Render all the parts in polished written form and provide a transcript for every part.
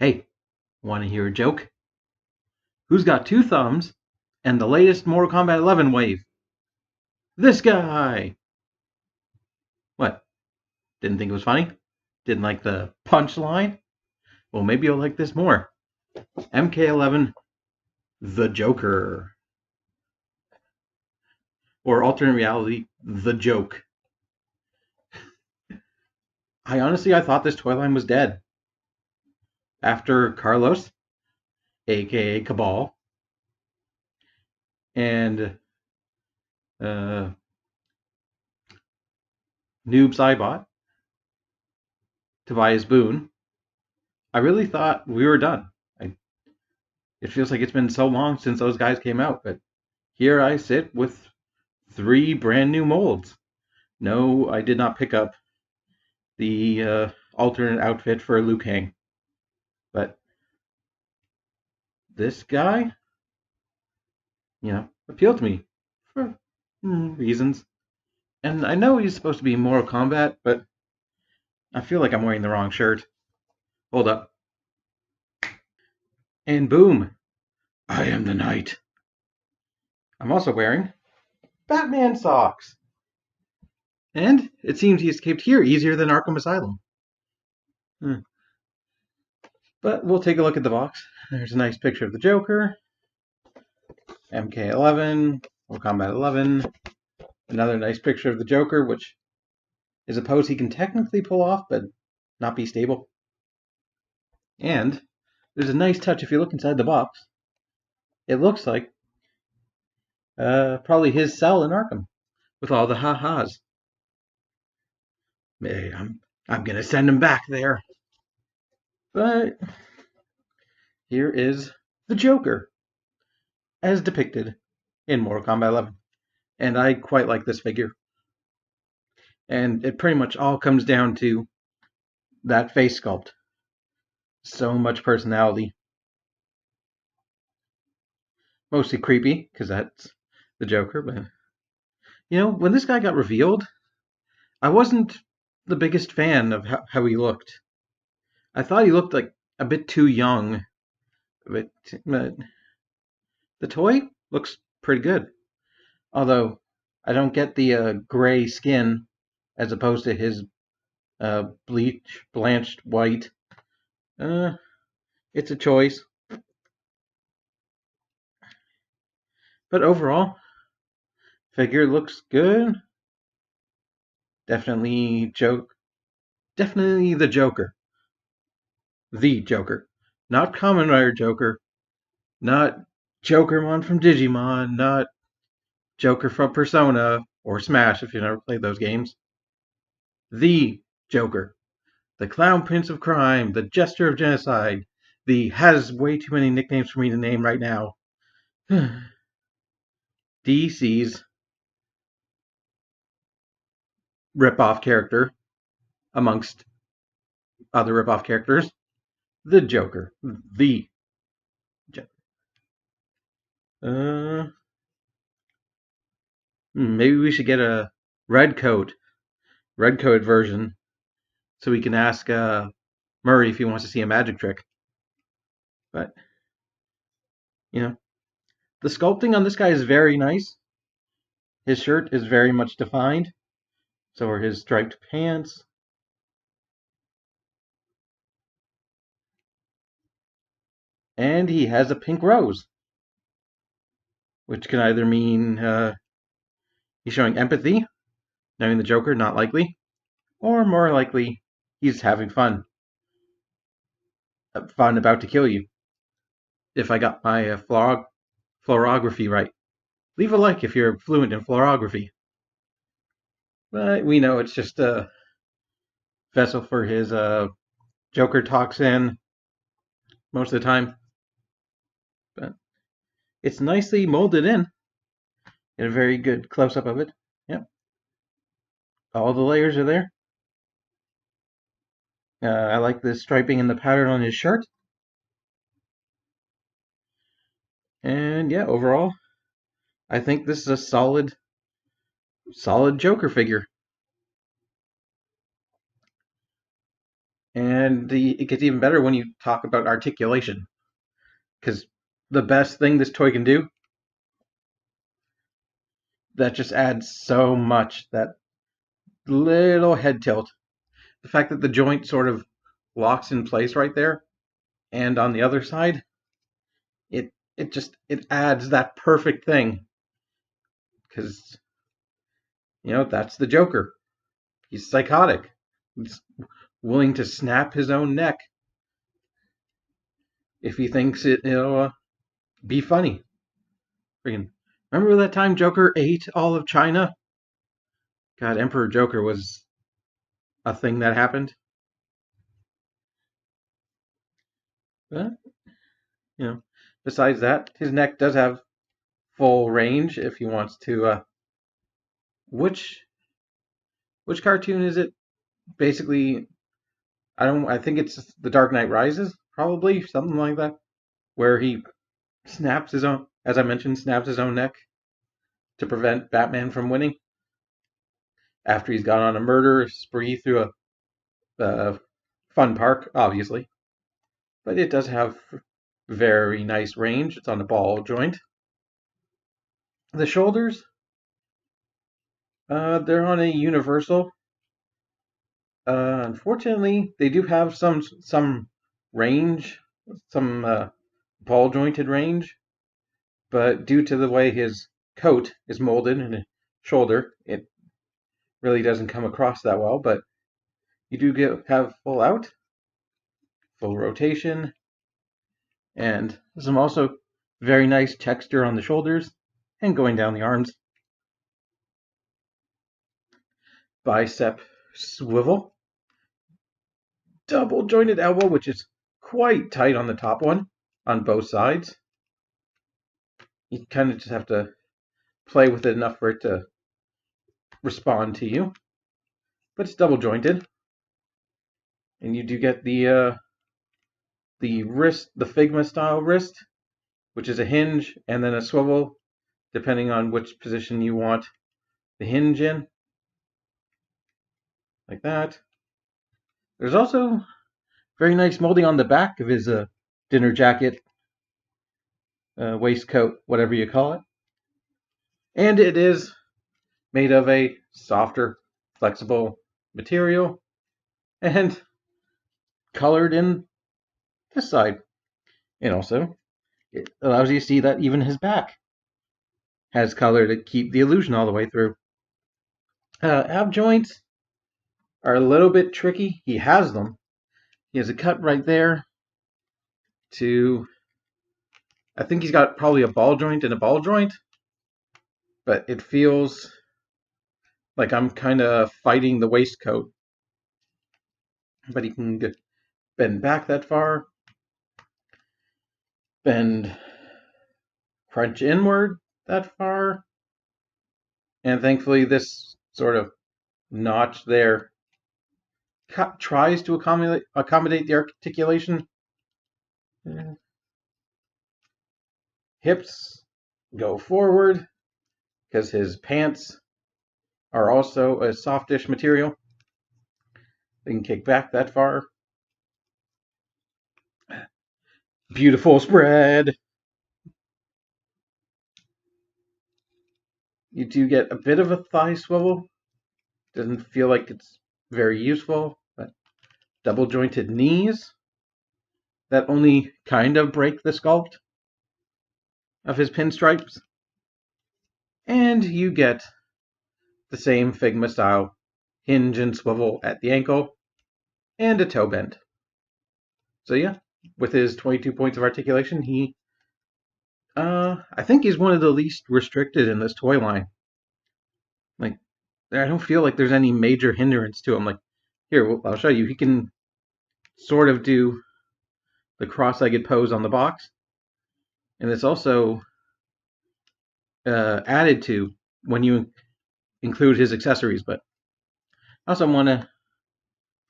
Hey, want to hear a joke? Who's got two thumbs and the latest Mortal Kombat 11 wave? This guy! What? Didn't think it was funny? Didn't like the punchline? Well, maybe you'll like this more. MK11, the Joker. Or alternate reality, the joke. I thought this toy line was dead. After Carlos, aka Cabal, and Noob Cybot, Tobias Boone, I really thought we were done. It feels like it's been so long since those guys came out, but here I sit with 3 brand new molds. No, I did not pick up the alternate outfit for Liu Kang, but this guy, appealed to me for reasons. And I know he's supposed to be Mortal Kombat, but I feel like I'm wearing the wrong shirt. Hold up. And boom, I am the knight. I'm also wearing Batman socks. And it seems he escaped here easier than Arkham Asylum. But we'll take a look at the box. There's a nice picture of the Joker, MK11, Mortal Kombat 11. Another nice picture of the Joker, which is a pose he can technically pull off, but not be stable. And there's a nice touch if you look inside the box. It looks like probably his cell in Arkham, with all the ha-has. Hey, I'm gonna send him back there. But here is the Joker, as depicted in Mortal Kombat 11. And I quite like this figure. And it pretty much all comes down to that face sculpt. So much personality. Mostly creepy, because that's the Joker. But, when this guy got revealed, I wasn't the biggest fan of how he looked. I thought he looked like a bit too young. But the toy looks pretty good. Although, I don't get the gray skin as opposed to his blanched white. It's a choice. But overall, figure looks good. Definitely the Joker. The Joker. Not Kamen Rider Joker. Not Jokermon from Digimon. Not Joker from Persona or Smash if you never played those games. The Joker. The Clown Prince of Crime. The Jester of Genocide. The has way too many nicknames for me to name right now. DC's rip-off character, amongst other rip-off characters, the Joker. The Joker. Maybe we should get a red coat version, so we can ask Murray if he wants to see a magic trick. But, the sculpting on this guy is very nice. His shirt is very much defined. So are his striped pants. And he has a pink rose, which can either mean he's showing empathy, knowing the Joker, not likely, or more likely, he's having fun. Fun about to kill you. If I got my florography right. Leave a like if you're fluent in florography. But we know it's just a vessel for his Joker toxin most of the time. But it's nicely molded in. Get a very good close-up of it. Yep. All the layers are there. I like the striping and the pattern on his shirt. And yeah, overall, I think this is a solid Joker figure. And it gets even better when you talk about articulation, because the best thing this toy can do, that just adds so much, that little head tilt. The fact that the joint sort of locks in place right there, and on the other side, it adds that perfect thing, because that's the Joker. He's psychotic. He's willing to snap his own neck if he thinks it'll be funny. Freaking, remember that time Joker ate all of China? God, Emperor Joker was a thing that happened. But, besides that, his neck does have full range if he wants to. Which cartoon is it? Basically, I think it's The Dark Knight Rises, probably something like that, where he snaps his own, as I mentioned, snaps his own neck to prevent Batman from winning after he's gone on a murder spree through a fun park, obviously. But it does have very nice range. It's on a ball joint. The shoulders, they're on a universal. Unfortunately, they do have some range, some ball jointed range, but due to the way his coat is molded and his shoulder, it really doesn't come across that well. But you do have full out, full rotation, and some also very nice texture on the shoulders and going down the arms. Bicep swivel. Double jointed elbow, which is quite tight on the top one on both sides. You kind of just have to play with it enough for it to respond to you. But it's double jointed. And you do get the wrist, the Figma style wrist, which is a hinge and then a swivel, depending on which position you want the hinge in. Like that. There's also very nice molding on the back of his dinner jacket, waistcoat, whatever you call it. And it is made of a softer, flexible material and colored in this side. And also, it allows you to see that even his back has color to keep the illusion all the way through. Ab joints are a little bit tricky. He has them. He has a cut right there I think he's got probably a ball joint and a ball joint, but it feels like I'm kind of fighting the waistcoat. But he can bend back that far, bend, crunch inward that far, and thankfully this sort of notch there tries to accommodate the articulation. Hips go forward because his pants are also a softish material. They can kick back that far. Beautiful spread. You do get a bit of a thigh swivel. Doesn't feel like it's very useful, but double jointed knees that only kind of break the sculpt of his pinstripes. And you get the same Figma style hinge and swivel at the ankle and a toe bend. So yeah, with his 22 points of articulation, I think he's one of the least restricted in this toy line. Like, I don't feel like there's any major hindrance to him. Like, here, I'll show you. He can sort of do the cross-legged pose on the box, and it's also added to when you include his accessories. But I also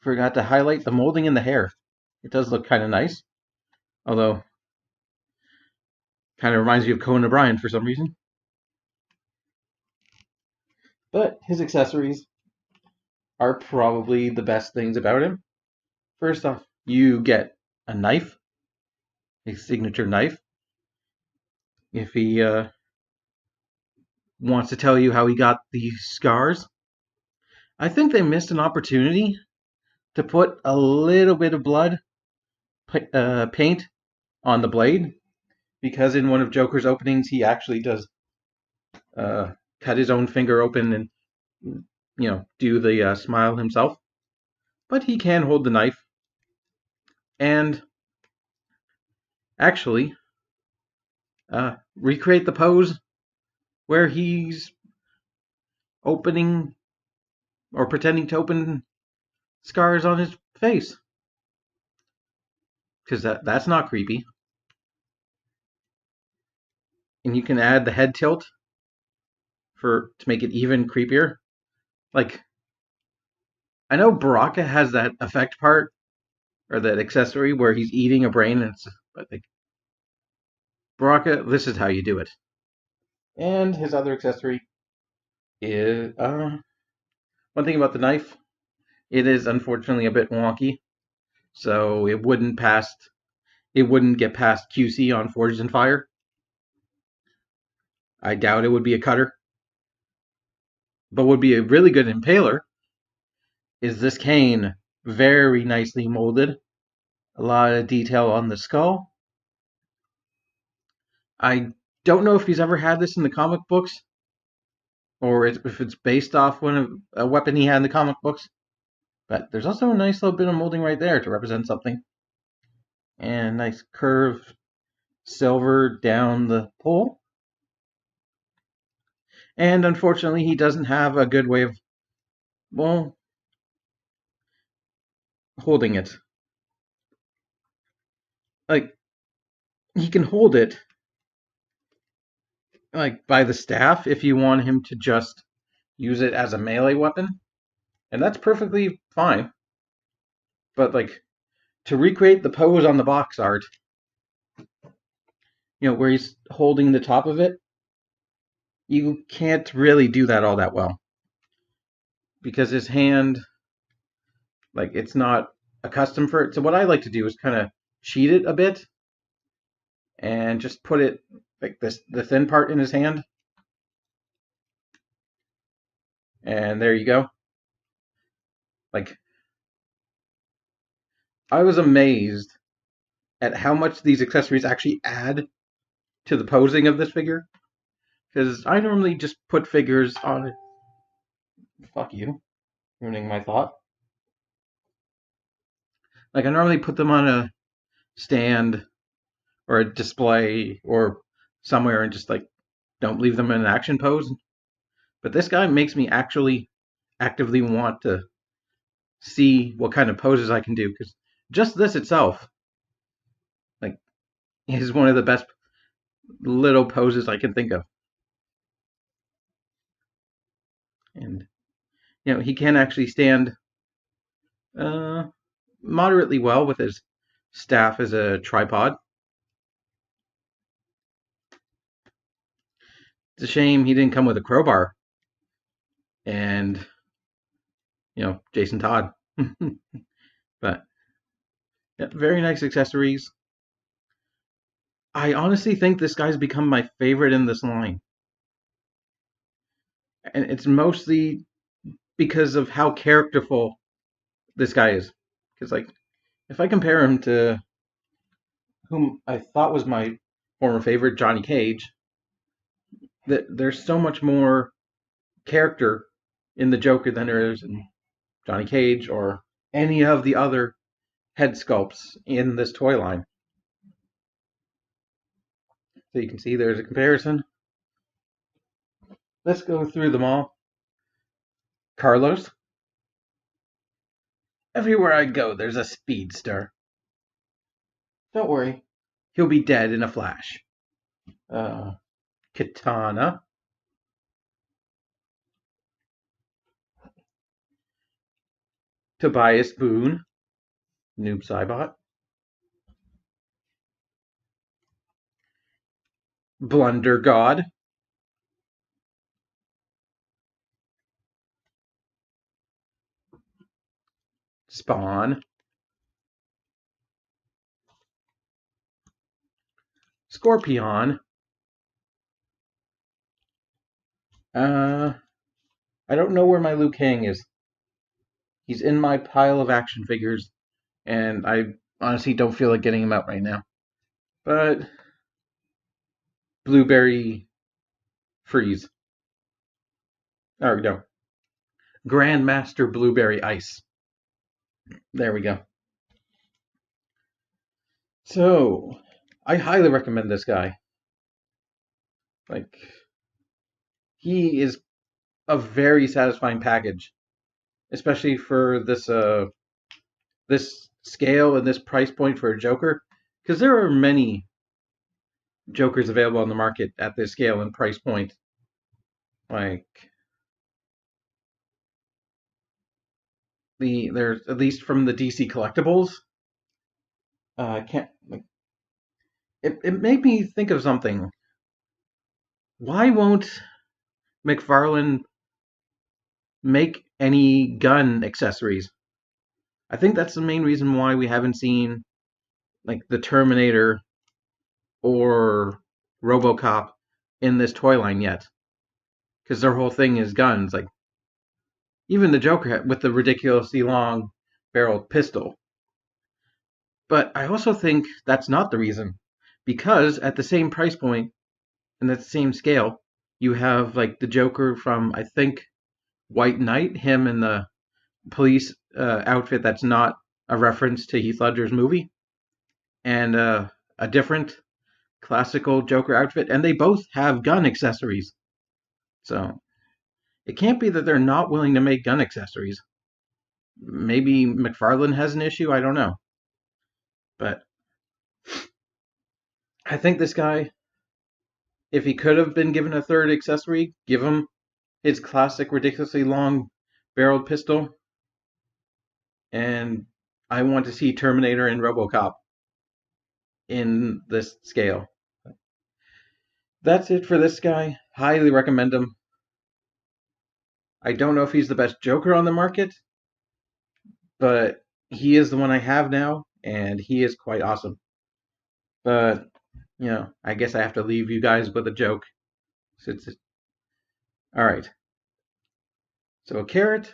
forgot to highlight the molding in the hair. It does look kind of nice, although kind of reminds me of Conan O'Brien for some reason. But his accessories are probably the best things about him. First off, you get a knife, a signature knife. If he wants to tell you how he got these scars, I think they missed an opportunity to put a little bit of blood paint on the blade, because in one of Joker's openings he actually does cut his own finger open and do the smile himself. But he can hold the knife, and actually recreate the pose where he's opening or pretending to open scars on his face, because that's not creepy. And you can add the head tilt to make it even creepier. Like, I know Baraka has that effect part or that accessory where he's eating a brain, and but like, Baraka, this is how you do it. And his other accessory is one thing about the knife. It is unfortunately a bit wonky, so it wouldn't get past QC on Forged in Fire. I doubt it would be a cutter. But would be a really good impaler is this cane. Very nicely molded. A lot of detail on the skull. I don't know if he's ever had this in the comic books, or if it's based off a weapon he had in the comic books. But there's also a nice little bit of molding right there to represent something. And nice curved silver down the pole. And unfortunately, he doesn't have a good way of, holding it. Like, he can hold it, like, by the staff if you want him to just use it as a melee weapon. And that's perfectly fine. But, like, to recreate the pose on the box art, where he's holding the top of it, you can't really do that all that well. Because his hand, like, it's not accustomed for it. So what I like to do is kind of cheat it a bit and just put it like this, the thin part in his hand. And there you go. Like, I was amazed at how much these accessories actually add to the posing of this figure. Because I normally just put figures on it. Fuck you. Ruining my thought. Like, I normally put them on a stand or a display or somewhere and just, like, don't leave them in an action pose. But this guy makes me actually actively want to see what kind of poses I can do. Because just this itself, like, is one of the best little poses I can think of. And, he can actually stand moderately well with his staff as a tripod. It's a shame he didn't come with a crowbar and, Jason Todd. But yeah, very nice accessories. I honestly think this guy's become my favorite in this line. And it's mostly because of how characterful this guy is. Because, like, if I compare him to whom I thought was my former favorite, Johnny Cage, there's so much more character in the Joker than there is in Johnny Cage or any of the other head sculpts in this toy line. So you can see there's a comparison. Let's go through them all. Carlos. Everywhere I go, there's a speedster. Don't worry, he'll be dead in a flash. Katana. Tobias Boone. Noob Saibot. Blunder God. Spawn. Scorpion. I don't know where my Liu Kang is. He's in my pile of action figures, and I honestly don't feel like getting him out right now. But Blueberry Freeze. Or no, Grandmaster Blueberry Ice. There we go. So, I highly recommend this guy. Like, he is a very satisfying package, especially for this scale and this price point for a Joker, because there are many Jokers available on the market at this scale and price point. Like there's at least from the DC collectibles. Can't like it made me think of something. Why won't McFarlane make any gun accessories? I think that's the main reason why we haven't seen like the Terminator or RoboCop in this toy line yet, because their whole thing is guns. Like even the Joker with the ridiculously long barreled pistol. But I also think that's not the reason, because at the same price point and at the same scale, you have like the Joker from I think White Knight, him in the police outfit that's not a reference to Heath Ledger's movie, and a different classical Joker outfit, and they both have gun accessories. So it can't be that they're not willing to make gun accessories. Maybe McFarlane has an issue, I don't know. But I think this guy, if he could have been given a third accessory, give him his classic ridiculously long barreled pistol. And I want to see Terminator and RoboCop in this scale. That's it for this guy. Highly recommend him. I don't know if he's the best Joker on the market, but he is the one I have now, and he is quite awesome. But, I guess I have to leave you guys with a joke. All right. So a carrot,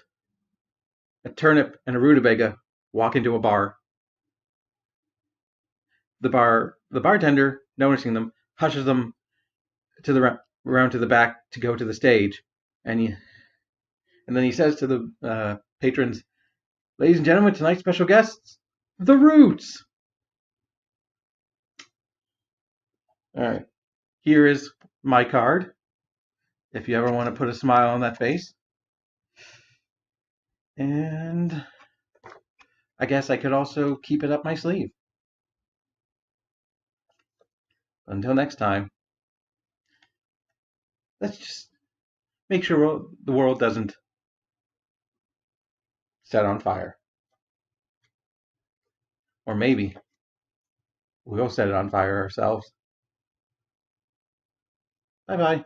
a turnip, and a rutabaga walk into a bar. The bartender, noticing them, hushes them to the around to the back to go to the stage, and then he says to the patrons, "Ladies and gentlemen, tonight's special guests, the Roots." All right, here is my card. If you ever want to put a smile on that face, and I guess I could also keep it up my sleeve. Until next time, let's just make sure the world doesn't set on fire. Or maybe we'll set it on fire ourselves. Bye bye.